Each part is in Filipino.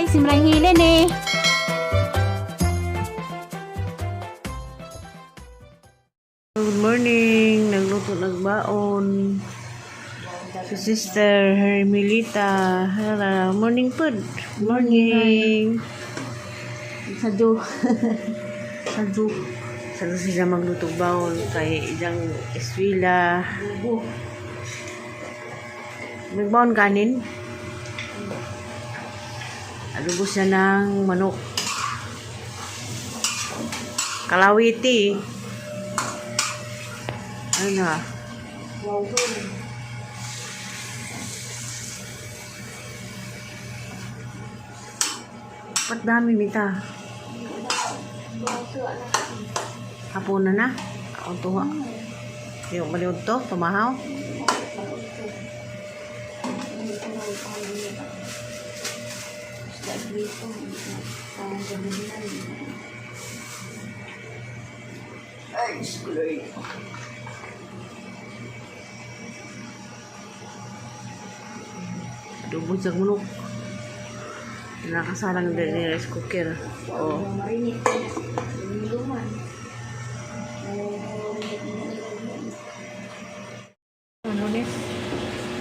guys, simrang hilin eh. Good morning. Nagbaon. Si Sister Hermelita. Hello. Morning food. Morning. Sadyo. Sadyo. Sadyo sila magluto baon kay isang eswila. Magbaon kanin. Adobo siya ng manok. Kalawiti. Ano na? Ba't dami, Mita? Hapon na? Ako tuwa. Hindi ko maliwag to? Tumahaw? Ay, skulay. Adobo sa manok. Nakasalang din ni rice cooker. Oh. Lunes.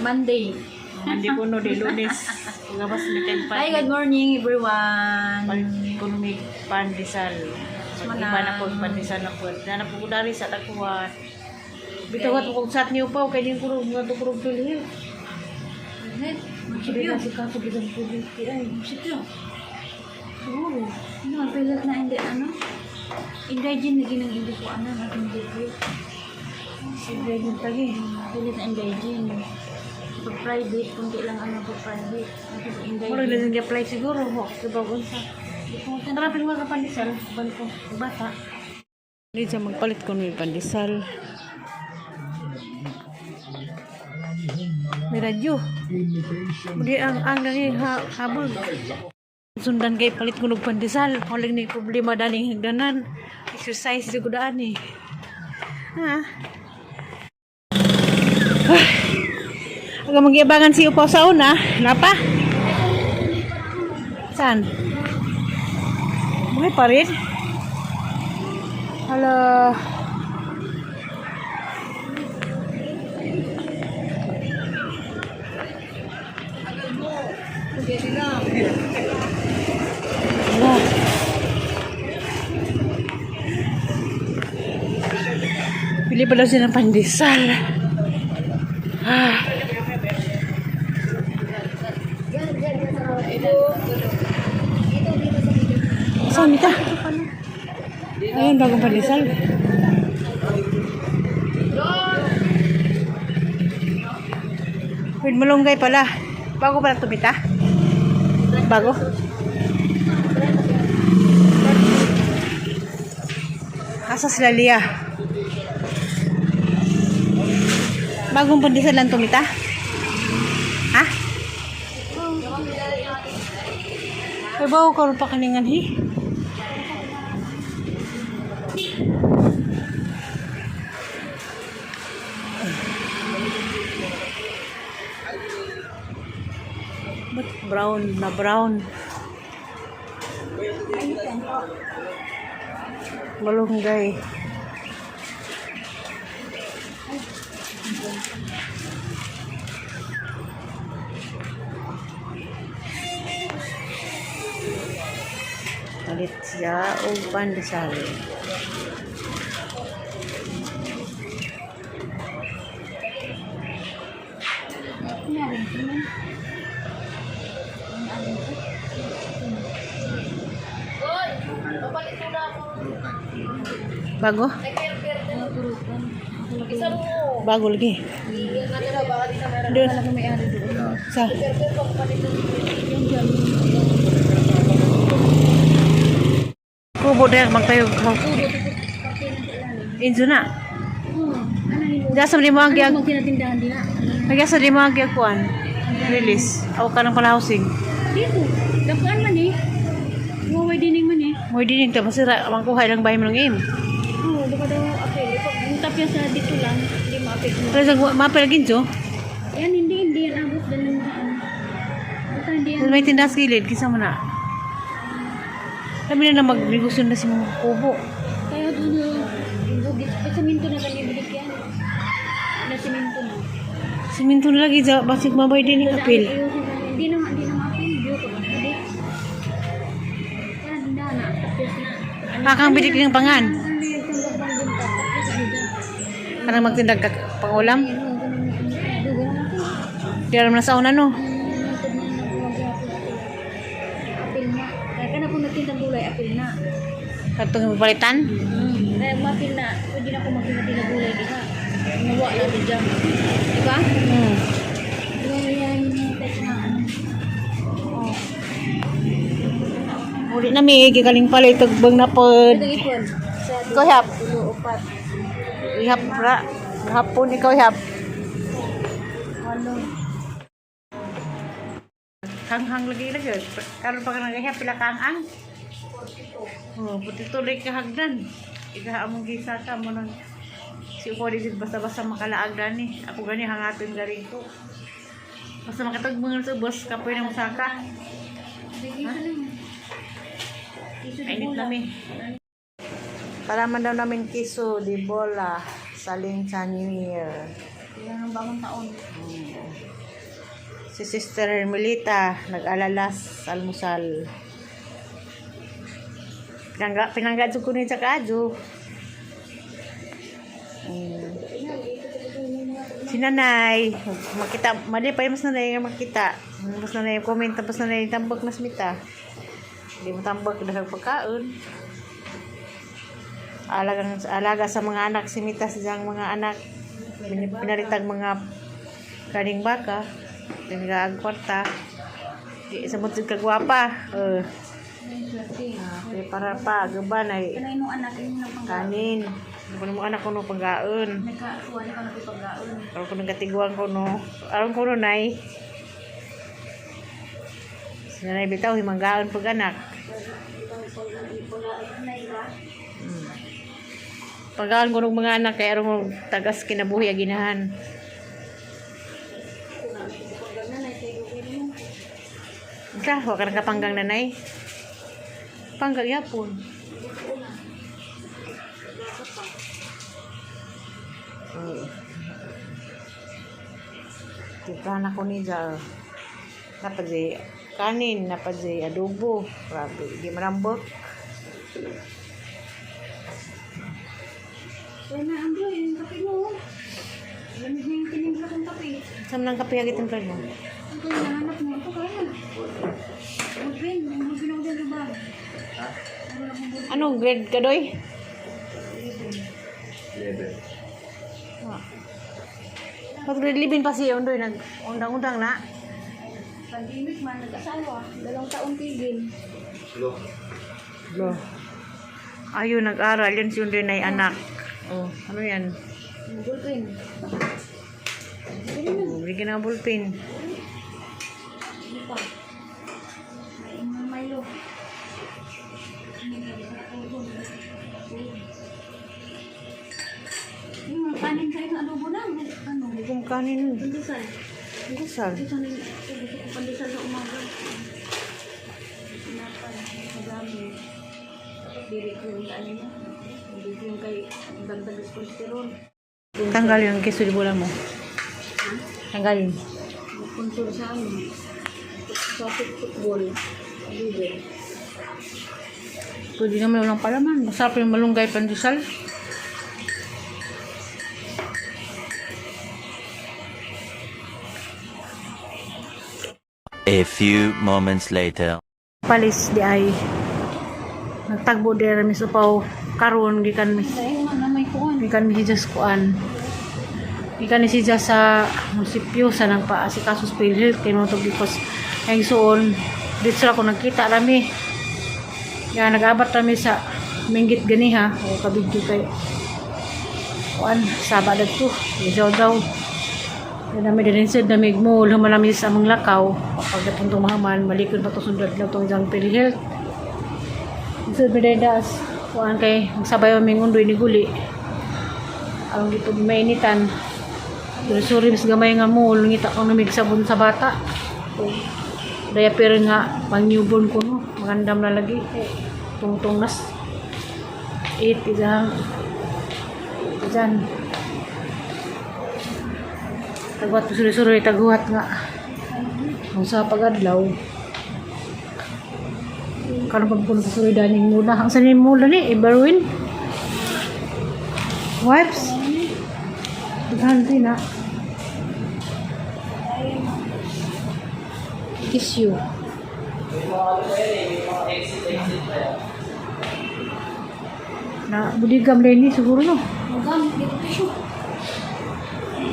Monday. Hindi ko no di Lunes. Ngabas ni Tempa. Hi, good morning everyone. Economic pandesal. Iba na po pandesal na po. Na po dari sa takuan. Bitaw ko sat niyo pa kay din ko nga to kurog pilih. Sige na si Kato gidan ko dito ay. Sige. Oh, ano, pilit na hindi ano? Ingredient lagi ng hindi ko ano, naging review. Ingredient lagi. Pilit na ingredient. For private, kung lang ano for private. Mura lang di apply siguro ho. Kabagon sa. Narapin mo ka pandesal. Ban ko. Bata. Hindi siya magpalit ko ng pandesal. May radyo. Hindi ang naging habol. Sundan kay palit ko ng pandesal. Walang ni problema daning hagdanan. Exercise di ko daan eh. Ha? Aga mag-iabangan si Upaw sa una. Napa? Saan? Buhay pa rin? Hala. Hala. Pili pa daw siya ng pandesal. Saan Mita? Ayun, bagong pandesal. Wait, malunggay pala. Bago pala ito, Mita? Bago? Asa sila Lia? Bagong pandesal lang ito, Mita? Ha? Ay, bago ka pa kaningan, hi? Ba't brown na brown? Malunggay. Palit siya o pandesal. Bago? Bago lagi. Doon. Sa? Kubo deh magtayo. Inzo na. Dasa di mo agyag. Nagyasa di mo agyag kuan. Release. Aw kanang pala housing. Dito. Dapuan man eh. Way dining man eh. Way dining ta masira amang kuhay lang bahay mo ng im. Oo, di ba daw apel. Pag tapya sa dito lang, hindi ma-apel. Pero mapel ginjo. Yan, hindi yan abot. Dalang daan. Basta hindi yan. May tindas gilid, kisa mo na. Kami na magnegosyo na si mga kubo. Kaya doon yung bugis. Ay, saminto na kami bilik yan. Na saminto na. Siminto na lagi, basig mabay din yung apil. Hindi na ma-apil. Diyo ko ba? Hindi. Kaya hindi na. Tapos na. Kakang bilik ng pangan. Ano yung tumbang bang bunta? Tapos hindi. Kanang magtindag ka pangulam. Ayun, ganun natin. Di alam na sa una no. Apil na. Kaya ka na kung nagtindang gulay, apil na. Katong palitan. Kaya mapil na. Pwede na kung magtindang gulay, di ba? Mawa lang din dyan. Di ba? Kaya yan yung text na ano. Uli na may gikaling pala itugbang na pod. Ito ipon. Ikaw hap. Tulo, upat. Ihap ra. Hapon ikaw hap. Walo. Hanghang lagi lagi. Karon pa ka nagahap pila kaang. Oh, puti tuloy ka hagdan. Ika among gisa ka mo nang si ko di basta-basta makalaag dani. Ako gani hangaton galing ko. Basta makatagbangan sa boss kapoy nang saka. Ainit namin. Para man daw namin kiso di bola saling sa New Year. Yan ang bagong taon. Si Sister Melita nag-alalas almusal. Pinangga ko ni sa kadyo. Si nanay, makita, mali pa yung mas nanay nga makita. Mas nanay yung comment, tapos nanay yung tambak na smita. Hindi mo tambak, dagang pagkaon. Alaga sa mga anak, si Mita siyang mga anak. Pinalitag mga kaning baka. Pinagaag kwarta. Sa mutud kagwapa. Para pa, gaban ay Kanay mo anak, yun ang panggaon. kanin. Ano mo anak ko no pagkaon. Nagkasuwa na ka na paggaon. Aron ko nang katiguan ko no. Aron ko no nay. Sinanay bitaw himanggaon pag anak. Pagkaon ko ng mga anak kay aron ko tagas kinabuhi aginahan. Ika, wa ka nang kapanggang nanay. Panggang yapon. Tiprahan ako ni Jar. Napadzi kanin, napadzi adobo. Grabe, di marambot. Kaya na, Andrew, yung kape mo. Lamig na yung tinimpla kong kape. Saan nang kape agit ang plano? Ito yung nahanap mo. Ito kaya na. Bulpin, bulpin ako dyan sa bag. Anong grade ka doy? 11. Pag grade 11 pa siya doy nag undang-undang na. Pandemic man, nag-asawa. 2 taon tigil. Lo. Ayun nag-aral yun si Undoy na anak. Oh, ano yan? Bulpin. Bigyan ng ballpen. Ano pa? May Milo. Yung kanin kayo ng adobo na. Ano? Yung kanin. Pandesal. Dasal. Gusto ko pandesal sa umaga. Sinapan. Madami. Dili ko yung ano niya. Hindi ko yung kay dagdag cholesterol. Tanggal yung keso di bola mo. Tanggalin. Contour sa ano. Sa football. Libre. Pwede naman walang palaman. Masarap yung malunggay pandesal. A few moments later. Palis di ay nagtagbo di rami sa paw karon gikan mi Dahil nga na may kuwan. gikan mi just kuan gikan ni siya sa munisipyo sa nang paasikaso sa PhilHealth kay mo to because ay suon dito ako nagkita rami ya nagabat rami sa minggit ganiha o kabidyo kay kuan sabado to iso daw dami din sa damig mo lumalami sa among lakaw pagdating tumahaman malikod pa to sundad lang tong isang PhilHealth so bededas kuan kay magsabay aming undoy ni guli ang gipod mainitan suri mas gamay nga mo ngita ko namig sabon sa bata daya pero nga pang newborn ko no magandam na lagi tungtong nas 8 isang dyan taguat suri-suri taguat nga ang sa pagadlaw karon pag puno sa suri daning mula ang sanin mula ni Iberwin wipes daghan din na tissue na budigam din ni siguro no. Magamit dito tissue.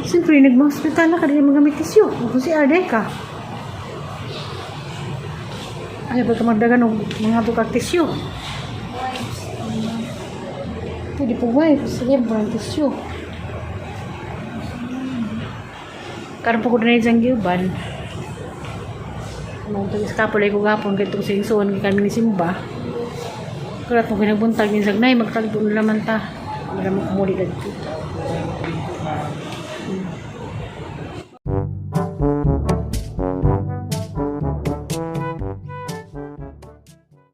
Siyempre, nag-hospital na ka din magamit tissue. Kung si Arde ka. Ay, ba't ka magdagan ng mga tukag tissue? Pwede po wipes. Sige, parang tissue. Karoon po ko na isang giuban. Mag-tagis kapulay ko gapon kahit kung singsuan kami ni Simba. Karat mo kinagbuntag ni Zagnay, magtagpo na naman ta. Para mo kumuli dito.